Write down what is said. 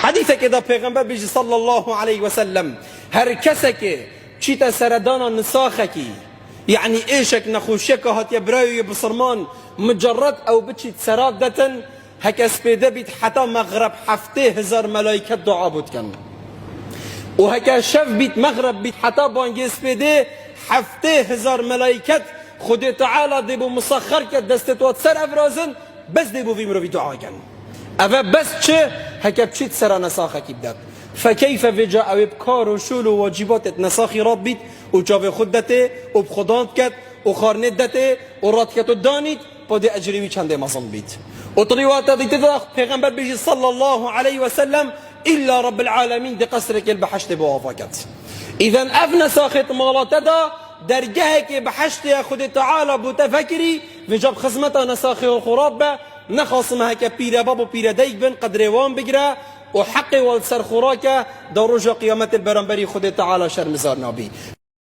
حدیثه که دا پیغمبر بیجی صلی الله علیه و سلم هر کسی که چیتا سردان نساخه کی یعنی ایشک نخوشی که هات برای بسرمان مجرد او بچید سراد دتن هکس پیده بید حتی مغرب 7,000 ملائکت دعا بود کن و هکا شف بید مغرب بید حتی بانگیس پیده 7,000 ملائکت خود تعالی دیبو مسخر کرد دستتوات سر افرازن بس دیبو وی مروی دعا کن اوه بس چه هکا بچید سر نساخه کی بدد فكيف وجا او بكار و شول و واجبات نساخي راد بيت و جاوه خود دته و بخدانت كت و خارنت دته و راد كت و دانيت بده اجريوي چنده مظن بيت و طريوات ديت دا پیغمبر بيجي صلى الله عليه وسلم الا رب العالمين دي قصرك البحشت بوافقت اذا اف نساخت مالات دا درجه که بحشت خود تعالى بتفكري وجاب خصمتا نساخي الخراب با نخاصمها كبيره باب و بيره ديك بن قدروان بگره و حق والسر خوراکه در روز قیامت البرانبری خود تعالی شرمزار نابی